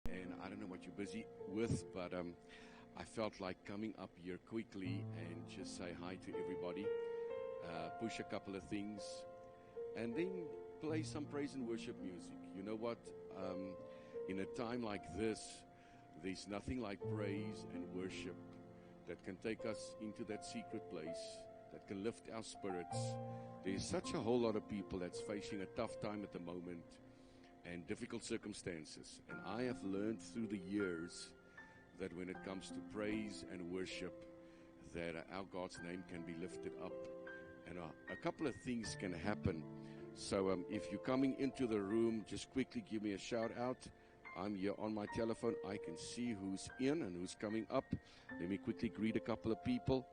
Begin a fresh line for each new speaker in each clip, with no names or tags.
And I don't know what you're busy with, but I felt like coming up here quickly and just say hi to everybody, push a couple of things, and then play some praise and worship music. You know what? In a time like this, there's nothing like praise and worship that can take us into that secret place, that can lift our spirits. There's such a whole lot of people that's facing a tough time at the moment and difficult circumstances. And I have learned through the years that when it comes to praise and worship, that our God's name can be lifted up. And a couple of things can happen. So if you're coming into the room, just quickly give me a shout out. I'm here on my telephone. I can see who's in and who's coming up. Let me quickly greet a couple of people.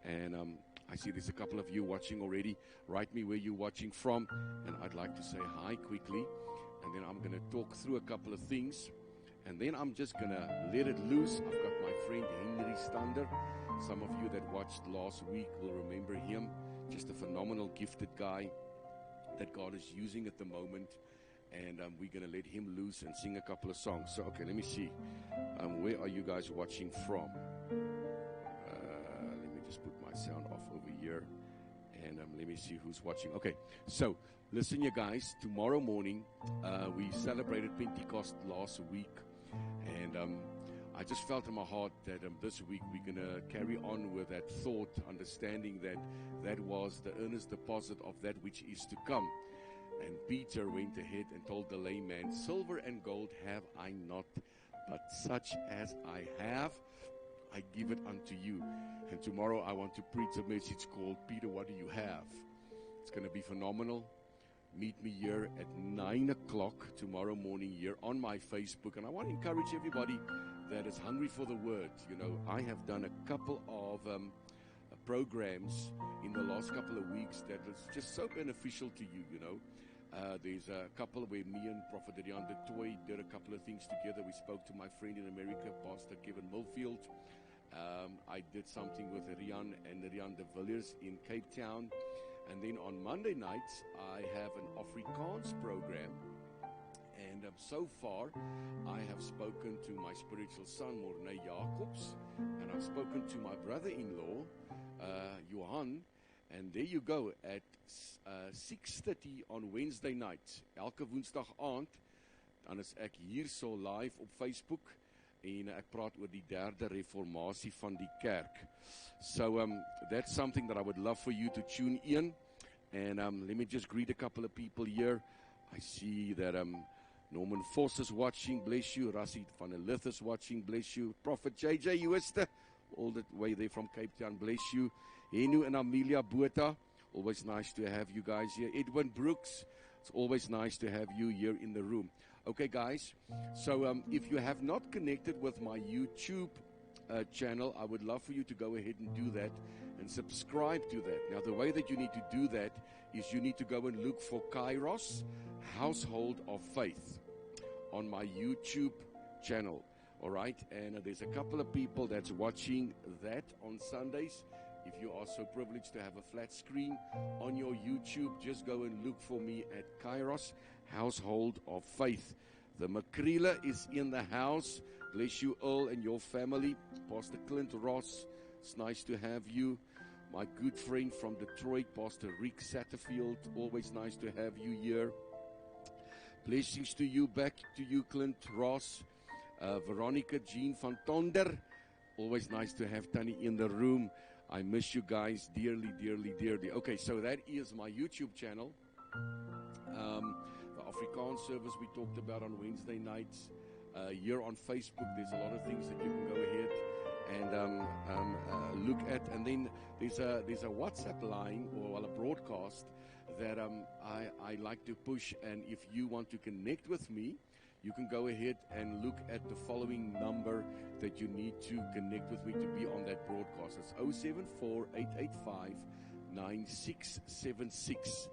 And I see there's a couple of you watching already. Write me where you're watching from. And I'd like to say hi quickly. And then I'm going to talk through a couple of things. And then I'm just going to let it loose. I've got my friend Henry Stander. Some of you that watched last week will remember him. Just a phenomenal, gifted guy that God is using at the moment. And we're going to let him loose and sing a couple of songs. So, okay, let me see. Where are you guys watching from? Let me just put my sound off over here. And let me see who's watching. Okay, so listen, you guys. Tomorrow morning, we celebrated Pentecost last week. And I just felt in my heart that this week we're going to carry on with that thought, understanding that that was the earnest deposit of that which is to come. And Peter went ahead and told the layman, "Silver and gold have I not, but such as I have, I give it unto you." And tomorrow I want to preach a message called, "Peter, what do you have?" It's going to be phenomenal. Meet me here at 9 o'clock tomorrow morning here on my Facebook. And I want to encourage everybody that is hungry for the word. You know, I have done a couple of programs in the last couple of weeks that is just so beneficial to you, you know. There's a couple where me and Prophet Rian de Toy did a couple of things together. We spoke to my friend in America, Pastor Kevin Millfield. I did something with Rian and Rian de Villiers in Cape Town. And then on Monday nights, I have an Afrikaans program. And so far, I have spoken to my spiritual son, Mornay Jacobs. And I've spoken to my brother-in-law, Johan. And there you go, at 6:30 on Wednesday night. Elke woensdag aand, dan is ek hier so live op Facebook. En ek praat oor die derde reformatie van die kerk. So that's something that I would love for you to tune in. And let me just greet a couple of people here. I see that Norman Foss is watching, bless you. Rassie van der Lith is watching, bless you. Prophet JJ Uester, all the way there from Cape Town, bless you. Henu and Amelia Botha, always nice to have you guys here. Edwin Brooks, it's always nice to have you here in the room. Okay, guys, so if you have not connected with my YouTube channel, I would love for you to go ahead and do that and subscribe to that. Now, the way that you need to do that is you need to go and look for Kairos Household of Faith on my YouTube channel. All right, and there's a couple of people that's watching that on Sundays. If you are so privileged to have a flat screen on your YouTube, just go and look for me at Kairos Household of Faith. The Makrila is in the house. Bless you all and your family. Pastor Clint Ross, it's nice to have you. My good friend from Detroit, Pastor Rick Satterfield, always nice to have you here. Blessings to you, back to you, Clint Ross. Veronica Jean van Tonder, always nice to have Tanny in the room. I miss you guys dearly, dearly, dearly. Okay, so that is my YouTube channel. The Afrikaans service we talked about on Wednesday nights. Here on Facebook, there's a lot of things that you can go ahead and look at. And then there's a WhatsApp line or a broadcast that I like to push. And if you want to connect with me, you can go ahead and look at the following number that you need to connect with me to be on that broadcast. It's 074-885-9676.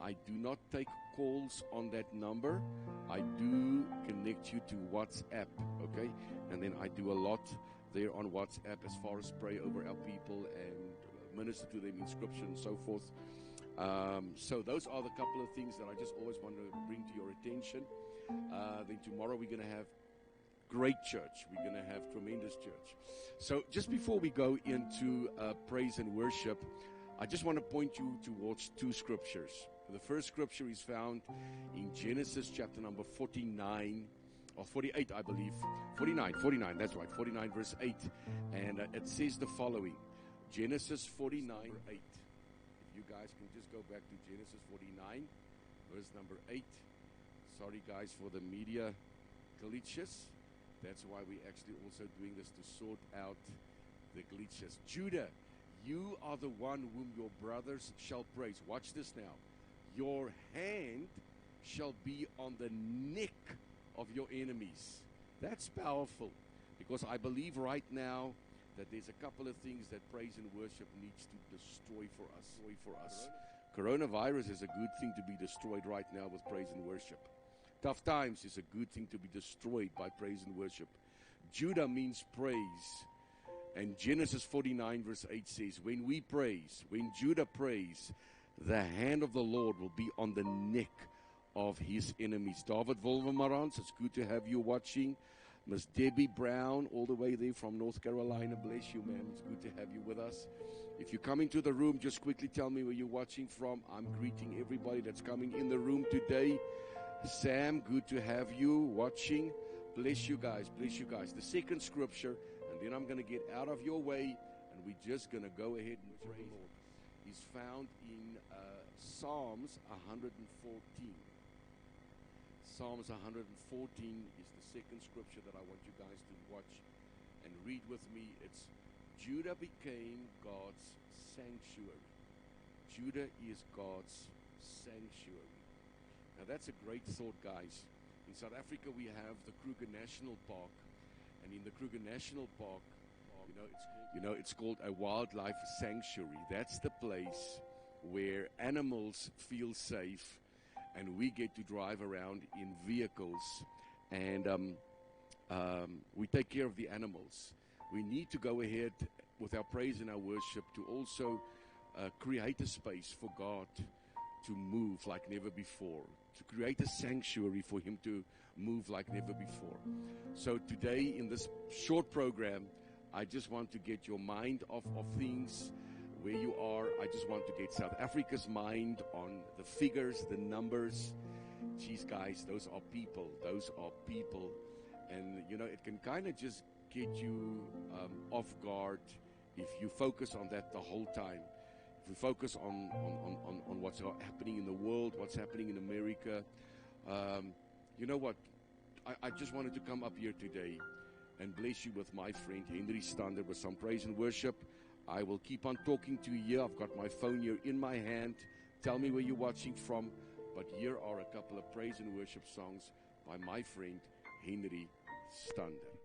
I do not take calls on that number. I do connect you to WhatsApp, okay? And then I do a lot there on WhatsApp as far as pray over our people and minister to them in scripture and so forth. So those are the couple of things that I just always want to bring to your attention. Then tomorrow we're going to have great church. We're going to have tremendous church. So just before we go into praise and worship, I just want to point you towards two scriptures. The first scripture is found in Genesis chapter number 49, or 48, I believe. 49, that's right, 49 verse 8. And it says the following, Genesis 49, 8. If you guys can just go back to Genesis 49, verse number 8. Sorry guys for the media glitches. That's why we're actually also doing this, to sort out the glitches. Judah, you are the one whom your brothers shall praise. Watch this now. Your hand shall be on the neck of your enemies. That's powerful, because I believe right now that there's a couple of things that praise and worship needs to destroy for us. Coronavirus is a good thing to be destroyed right now with praise and worship. Tough times is a good thing to be destroyed by praise and worship. Judah means praise. And Genesis 49 verse 8 says, when we praise, when Judah prays, the hand of the Lord will be on the neck of his enemies. David Wolvermarans, it's good to have you watching. Miss Debbie Brown, all the way there from North Carolina, bless you, ma'am. It's good to have you with us. If you come into the room, just quickly tell me where you're watching from. I'm greeting everybody that's coming in the room today. Sam, good to have you watching. Bless you guys, bless you guys. The second scripture, and then I'm going to get out of your way, and we're just going to go ahead and pray, Lord, is found in Psalms 114. Psalms 114 is the second scripture that I want you guys to watch and read with me. It's Judah became God's sanctuary. Judah is God's sanctuary. Now that's a great thought, guys. In South Africa we have the Kruger National Park, and in the Kruger National Park, it's called a wildlife sanctuary. That's the place where animals feel safe, and we get to drive around in vehicles, and we take care of the animals. We need to go ahead with our praise and our worship to also create a space for God to move like never before, to create a sanctuary for him to move like never before. So today in this short program, I just want to get your mind off of things where you are. I just want to get South Africa's mind on the figures, the numbers. Geez, guys, those are people. And, it can kind of just get you off guard if you focus on that the whole time. If you focus on what's happening in the world, what's happening in America. You know what? I just wanted to come up here today and bless you with my friend Henry Stander with some praise and worship. I will keep on talking to you here. I've got my phone here in my hand. Tell me where you're watching from. But here are a couple of praise and worship songs by my friend Henry Stander.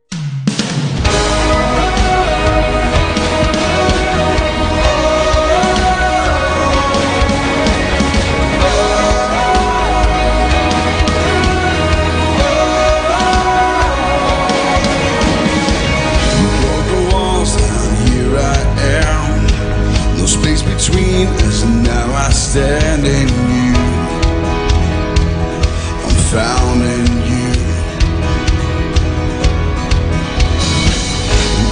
Between us, now I stand in you. I'm found in you.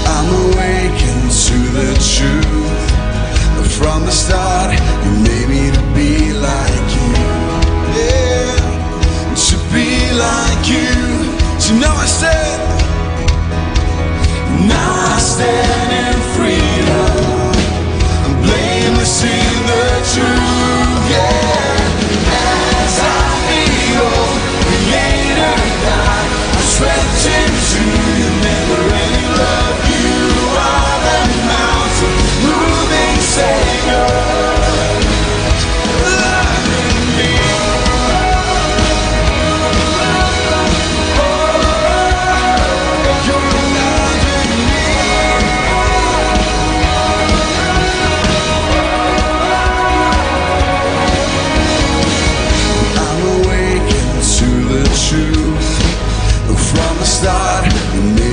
I'm awakened to the truth. From the start, you made me to be like you. Yeah, to be like you. So now I stand in freedom. Blameless in the truth, yeah. As I behold, Creator God, I stretch into your never-ending love. You are the mountain moving Savior, loving me. You're loving me. From the start, you made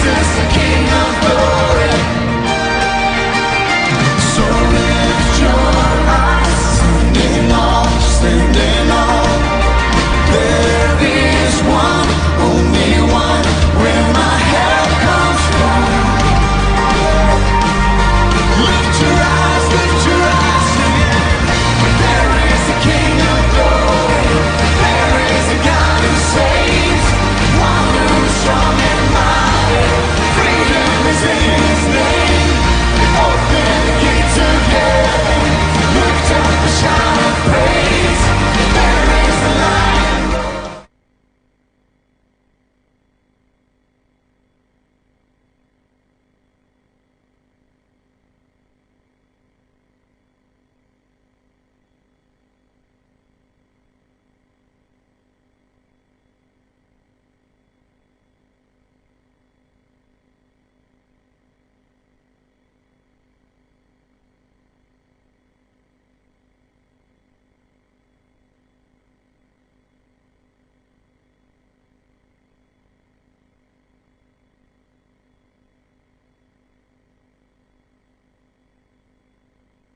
Jesus the King.